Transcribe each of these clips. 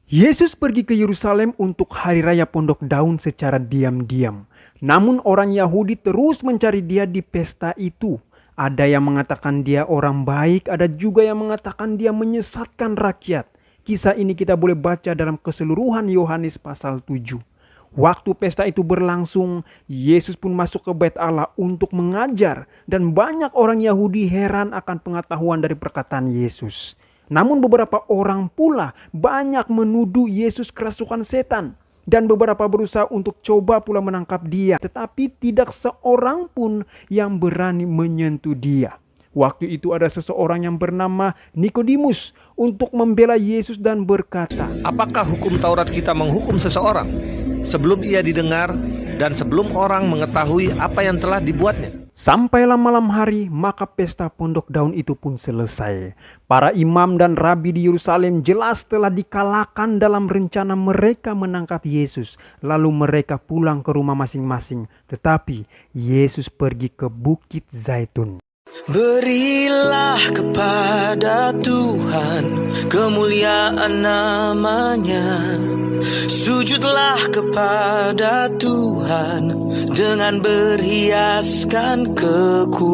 Yesus pergi ke Yerusalem untuk hari raya Pondok Daun secara diam-diam. Namun orang Yahudi terus mencari dia di pesta itu. Ada yang mengatakan dia orang baik, ada juga yang mengatakan dia menyesatkan rakyat. Kisah ini kita boleh baca dalam keseluruhan Yohanes pasal 7. Waktu pesta itu berlangsung, Yesus pun masuk ke Bait Allah untuk mengajar, dan banyak orang Yahudi heran akan pengetahuan dari perkataan Yesus. Namun beberapa orang pula banyak menuduh Yesus kerasukan setan, dan beberapa berusaha untuk coba pula menangkap dia, tetapi tidak seorang pun yang berani menyentuh dia. Waktu itu ada seseorang yang bernama Nikodemus untuk membela Yesus dan berkata, "Apakah hukum Taurat kita menghukum seseorang sebelum ia didengar dan sebelum orang mengetahui apa yang telah dibuatnya?" Sampailah malam hari, maka pesta Pondok Daun itu pun selesai. Para imam dan rabi di Yerusalem jelas telah dikalahkan dalam rencana mereka menangkap Yesus. Lalu mereka pulang ke rumah masing-masing. Tetapi Yesus pergi ke Bukit Zaitun. Berilah kepada Tuhan kemuliaan namanya. Sujudlah kepada Tuhan dengan berhiaskan kekudusan.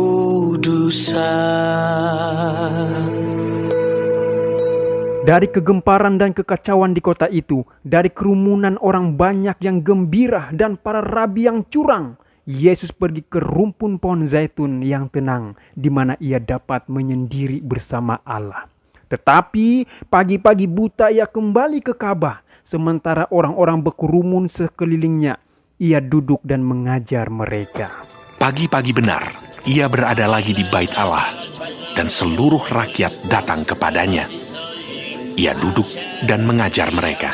Dari kegemparan dan kekacauan di kota itu, dari kerumunan orang banyak yang gembira dan para rabi yang curang, Yesus pergi ke rumpun pohon zaitun yang tenang, di mana ia dapat menyendiri bersama Allah. Tetapi pagi-pagi buta ia kembali ke Ka'bah, sementara orang-orang berkerumun sekelilingnya. Ia duduk dan mengajar mereka. Pagi-pagi benar, ia berada lagi di Bait Allah, dan seluruh rakyat datang kepadanya. Ia duduk dan mengajar mereka.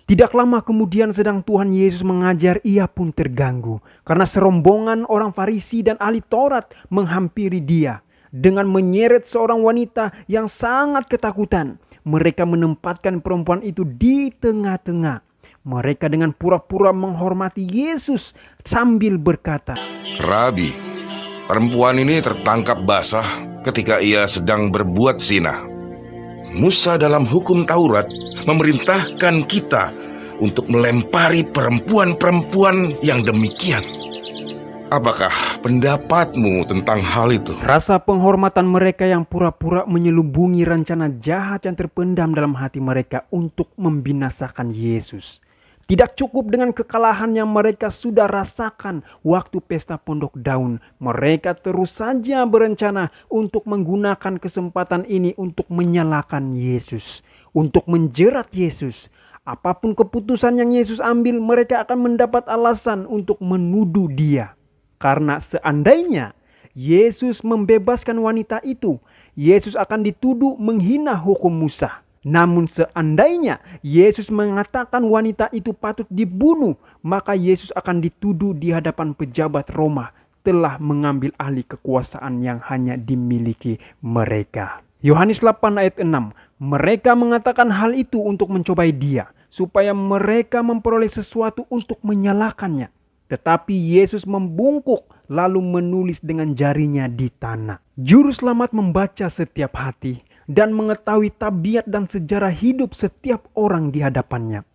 Tidak lama kemudian sedang Tuhan Yesus mengajar, ia pun terganggu karena serombongan orang Farisi dan ahli Taurat menghampiri dia dengan menyeret seorang wanita yang sangat ketakutan. Mereka menempatkan perempuan itu di tengah-tengah. Mereka dengan pura-pura menghormati Yesus sambil berkata, "Rabi, perempuan ini tertangkap basah ketika ia sedang berbuat zina. Musa dalam hukum Taurat memerintahkan kita untuk melempari perempuan-perempuan yang demikian. Apakah pendapatmu tentang hal itu?" Rasa penghormatan mereka yang pura-pura menyelubungi rencana jahat yang terpendam dalam hati mereka untuk membinasakan Yesus. Tidak cukup dengan kekalahan yang mereka sudah rasakan waktu pesta Pondok Daun. Mereka terus saja berencana untuk menggunakan kesempatan ini untuk menyalahkan Yesus, untuk menjerat Yesus. Apapun keputusan yang Yesus ambil, mereka akan mendapat alasan untuk menuduh dia. Karena seandainya Yesus membebaskan wanita itu, Yesus akan dituduh menghina hukum Musa. Namun seandainya Yesus mengatakan wanita itu patut dibunuh, maka Yesus akan dituduh di hadapan pejabat Roma telah mengambil alih kekuasaan yang hanya dimiliki mereka. Yohanes 8 ayat 6. Mereka mengatakan hal itu untuk mencobai dia, supaya mereka memperoleh sesuatu untuk menyalahkannya. Tetapi Yesus membungkuk lalu menulis dengan jarinya di tanah. Juru selamat membaca setiap hati dan mengetahui tabiat dan sejarah hidup setiap orang di hadapannya.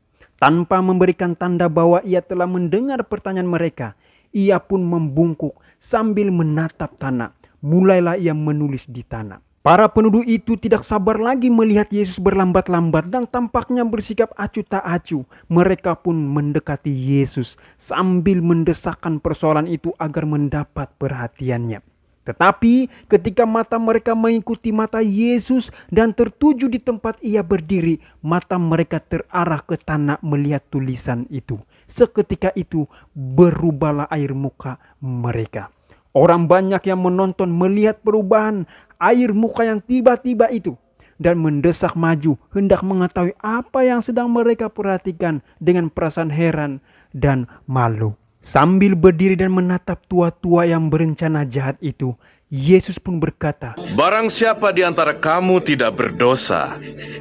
Tanpa memberikan tanda bahwa ia telah mendengar pertanyaan mereka, ia pun membungkuk sambil menatap tanah. Mulailah ia menulis di tanah. Para penuduh itu tidak sabar lagi melihat Yesus berlambat-lambat dan tampaknya bersikap acuh tak acuh. Mereka pun mendekati Yesus sambil mendesakkan persoalan itu agar mendapat perhatiannya. Tetapi ketika mata mereka mengikuti mata Yesus dan tertuju di tempat ia berdiri, mata mereka terarah ke tanah melihat tulisan itu. Seketika itu berubahlah air muka mereka. Orang banyak yang menonton melihat perubahan air muka yang tiba-tiba itu dan mendesak maju hendak mengetahui apa yang sedang mereka perhatikan dengan perasaan heran dan malu. Sambil berdiri dan menatap tua-tua yang berencana jahat itu, Yesus pun berkata, "Barang siapa di antara kamu tidak berdosa,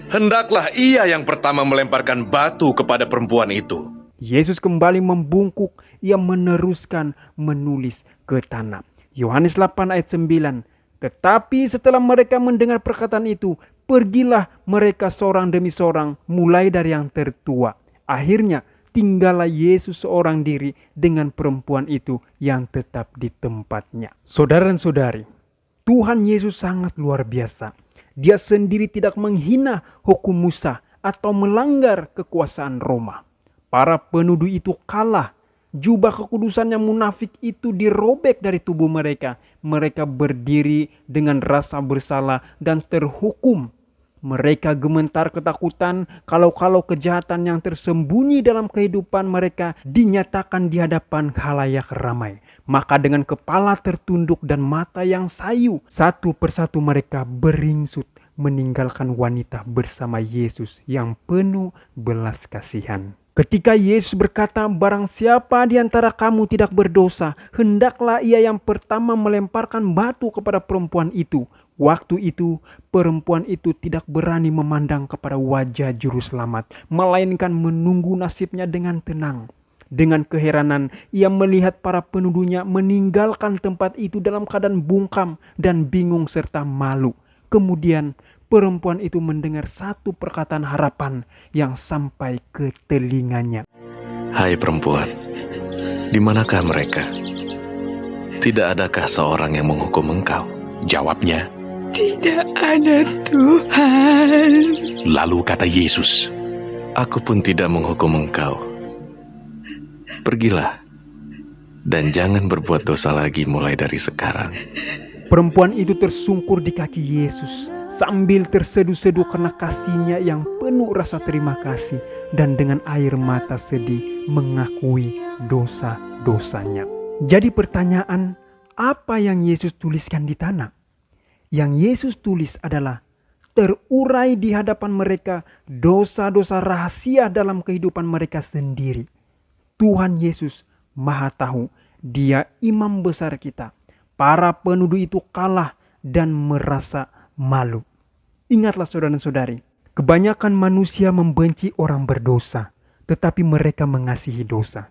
hendaklah ia yang pertama melemparkan batu kepada perempuan itu." Yesus kembali membungkuk, ia meneruskan menulis ke tanah. Yohanes 8 ayat 9. Tetapi setelah mereka mendengar perkataan itu, Pergilah mereka seorang demi seorang, mulai dari yang tertua. Akhirnya tinggallah Yesus seorang diri dengan perempuan itu yang tetap di tempatnya. Saudara dan saudari, Tuhan Yesus sangat luar biasa. Dia sendiri tidak menghina hukum Musa atau melanggar kekuasaan Roma. Para penuduh itu kalah. Jubah kekudusan yang munafik itu dirobek dari tubuh mereka. Mereka berdiri dengan rasa bersalah dan terhukum. Mereka gemetar ketakutan kalau kejahatan yang tersembunyi dalam kehidupan mereka dinyatakan di hadapan khalayak ramai. Maka dengan kepala tertunduk dan mata yang sayu, satu persatu mereka beringsut meninggalkan wanita bersama Yesus yang penuh belas kasihan. Ketika Yesus berkata, barang siapa di antara kamu tidak berdosa, hendaklah ia yang pertama melemparkan batu kepada perempuan itu. Waktu itu, perempuan itu tidak berani memandang kepada wajah juru selamat, melainkan menunggu nasibnya dengan tenang. Dengan keheranan, ia melihat para penuduhnya meninggalkan tempat itu dalam keadaan bungkam dan bingung serta malu. Kemudian, perempuan itu mendengar satu perkataan harapan yang sampai ke telinganya. Hai perempuan, di manakah mereka? Tidak adakah seorang yang menghukum engkau? Jawabnya, Tidak ada, Tuhan. lalu kata Yesus, Aku pun tidak menghukum engkau. Pergilah, dan jangan berbuat dosa lagi mulai dari sekarang. Perempuan itu tersungkur di kaki Yesus sambil terseduh-seduh karena kasihnya yang penuh rasa terima kasih, dan dengan air mata sedih mengakui dosa-dosanya. Jadi pertanyaan, apa yang Yesus tuliskan di tanah? Yang Yesus tulis adalah terurai di hadapan mereka dosa-dosa rahasia dalam kehidupan mereka sendiri. Tuhan Yesus Maha Tahu, Dia imam besar kita. Para penuduh itu kalah dan merasa malu. Ingatlah saudara dan saudari, kebanyakan manusia membenci orang berdosa, tetapi mereka mengasihi dosa.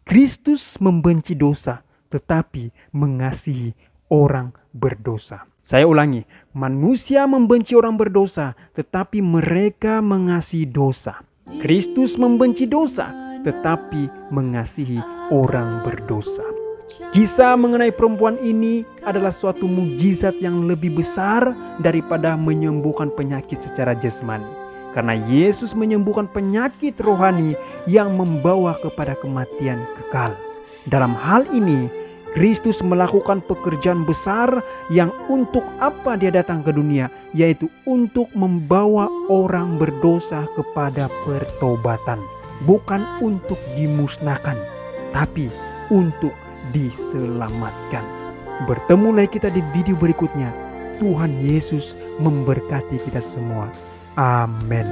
Kristus membenci dosa, tetapi mengasihi orang berdosa. Saya ulangi, manusia membenci orang berdosa, tetapi mereka mengasihi dosa. Kristus membenci dosa, tetapi mengasihi orang berdosa. Kisah mengenai perempuan ini adalah suatu mukjizat yang lebih besar daripada menyembuhkan penyakit secara jasmani. Karena Yesus menyembuhkan penyakit rohani yang membawa kepada kematian kekal. Dalam hal ini, Kristus melakukan pekerjaan besar yang untuk apa Dia datang ke dunia, yaitu untuk membawa orang berdosa kepada pertobatan. Bukan untuk dimusnahkan, tapi untuk diselamatkan. Bertemu lagi kita di video berikutnya. Tuhan Yesus memberkati kita semua. Amin.